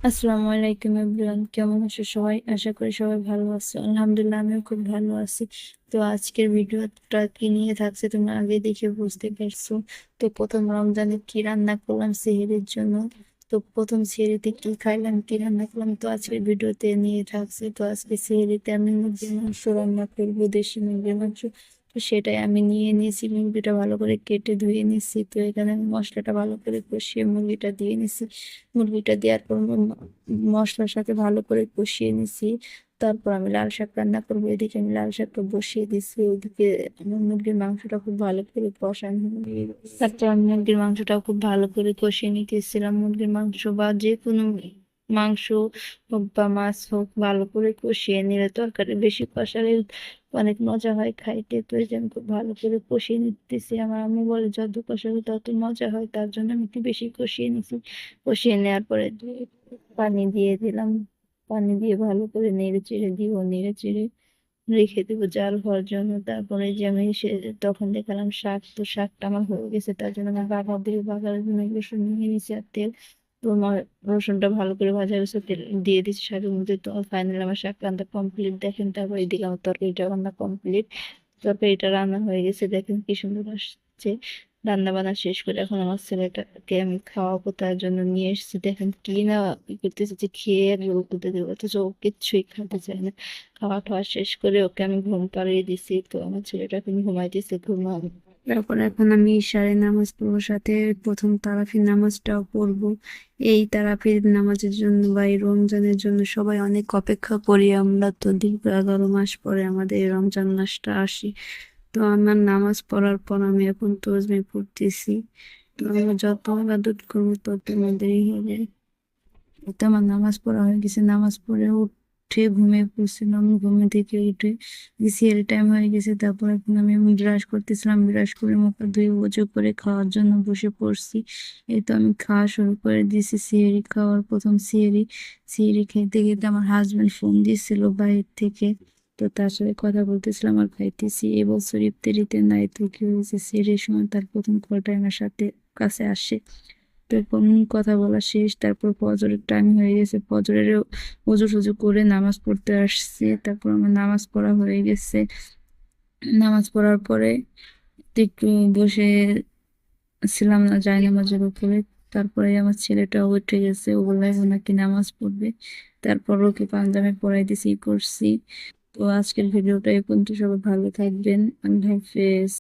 আসসালামু আলাইকুম এভরিওয়ান, কেমন আছো সবাই? আশা করি সবাই ভালো আছো। আলহামদুলিল্লাহ, আমিও খুব ভালো আছি। তো আজকের ভিডিওটা কি নিয়ে থাকছে তোমরা আগে দেখে বুঝতে পারছো। তো প্রথম রমজানে কি রান্না করলাম সেহরির জন্য, তো প্রথম সেহরিতে কি খাইলাম, কি রান্না করলাম, তো আজকের ভিডিওতে নিয়ে থাকছে। তো আজকে সেহরিতে আমি মুরগির মাংস রান্না করবো, দেশি মুরগির মাংস। তো সেটাই আমি নিয়ে নিয়েছি, মুরগিটা ভালো করে কেটে ধুয়ে নিচ্ছি। তো এখানে আমি মশলাটা ভালো করে কষিয়ে মুরগিটা দিয়ে নিচ্ছি। মুরগিটা দেওয়ার পর মশলার সাথে ভালো করে কষিয়ে নিছি। তারপর আমি লাল শাক রান্না করবো, এদিকে আমি লাল শাকটা বসিয়ে দিচ্ছি। ওইদিকে আমার মুরগির মাংসটা খুব ভালো করে কষানো হয়ে গেছে। তারপর আমি মুরগির মাংসটা খুব ভালো করে কষিয়ে নিতেছিলাম। মুরগির মাংস বা যে কোনো মাংস হোক বা মাছ হোক, ভালো করে কষিয়ে নিলে তরকারি বেশি কষালে অনেক মজা হয় খাইতে। তো এই যে আমি খুব ভালো করে কষিয়ে নিতেছি। আমার আম্মু বলে যত কষাবে তত মজা হয়, তার জন্য আমি একটু বেশি কষিয়ে নিছি। কষিয়ে নেওয়ার পরে পানি দিয়ে দিলাম। পানি দিয়ে ভালো করে নেড়ে চেড়ে দিব, নেড়ে চেড়ে রেখে দেবো জাল হওয়ার জন্য। তারপরে যে আমি তখন দেখালাম শাক, তো শাকটা আমার হয়ে গেছে, তার জন্য আমি বাগার দিয়ে বাগারের জন্য রসুন নিয়ে নিয়েছি আর তেল। তো আমার রসুনটা ভালো করে ভাজা হয়েছে, তেল দিয়ে দিচ্ছি শাকের মধ্যে। তো ফাইনালি আমার শাক রান্না কমপ্লিট দেখেন। তারপর এদিকে আমার তরকারিটা রান্না কমপ্লিট। তরকারিটা রান্না হয়ে গেছে, দেখেন কি সুন্দর আসছে। রান্না বান্না শেষ করে এখন আমার ছেলেটাকে আমি খাওয়াবো, তার জন্য নিয়ে এসেছি। দেখেন কি না করতেছে, যে খেয়ে আর জোর করতে দেবো, অথচ ও কিচ্ছুই খেতে চায় না। খাওয়া টাওয়া শেষ করে ওকে আমি ঘুম পাড়িয়ে দিছি। তো আমার ছেলেটাকে আমি ঘুমাইতেছি, ঘুমাবো। তারপর এখন আমি ইশারে নামাজ পড়বো, সাথে প্রথম তারাফির নামাজটাও পড়বো। এই তারাফির নামাজের জন্য বা এই রমজানের জন্য সবাই অনেক অপেক্ষা করি আমরা। তো দীর্ঘ 11 মাস পরে আমাদের এই রমজান মাসটা আসে। তো আমার নামাজ পড়ার পর আমি এখন তসবিহ পড়তেছি। তো আমরা যত ইবাদত করবো তত আমাদেরই হবে। তো আমার নামাজ পড়া হয়ে গেছে, নামাজ পড়ে উঠে ঘুমিয়ে পড়ছিলাম। ঘুমে থেকে উঠে সিএল টাইম হয়ে গেছে। তারপর এখন আমি ব্রাশ করতেছিলাম, ব্রাশ করে মুখ হাত ধুয়ে ওযু করে খাওয়ার জন্য বসে পড়ছি। এই তো আমি খাওয়া শুরু করে দিয়েছি, সিহেরি খাওয়ার প্রথম সিহেরি। সিহেরি খেতে খেতে আমার হাজবেন্ড ফোন দিয়েছিল বাইরে থেকে। তো তার সাথে কথা বলতেছিলাম আর খাইতেছি। এবছর ইফতারিতে নাই, তো কি হয়েছে সিহেরির সময় তার প্রথম কলটা আমার সাথে কাছে আসে। তারপর কথা বলা শেষ, তারপর ফজরের টাইম হয়ে গেছে। ফজরের ওযু টজু করে নামাজ পড়তে আসছি। তারপর আমার নামাজ পড়া হয়ে গেছে। নামাজ পড়ার পরে একটু বসে ছিলাম না যাই নামাজের উপরে। তারপরে আমার ছেলেটা উঠে গেছে, ও বললো এখন নাকি নামাজ পড়বে। তারপর ওকে পাঞ্জাবি পরাই দিছি, করছি। তো আজকের ভিডিওটা এই পর্যন্ত, সবাই ভালো থাকবেন। আল্লাহ হাফেজ।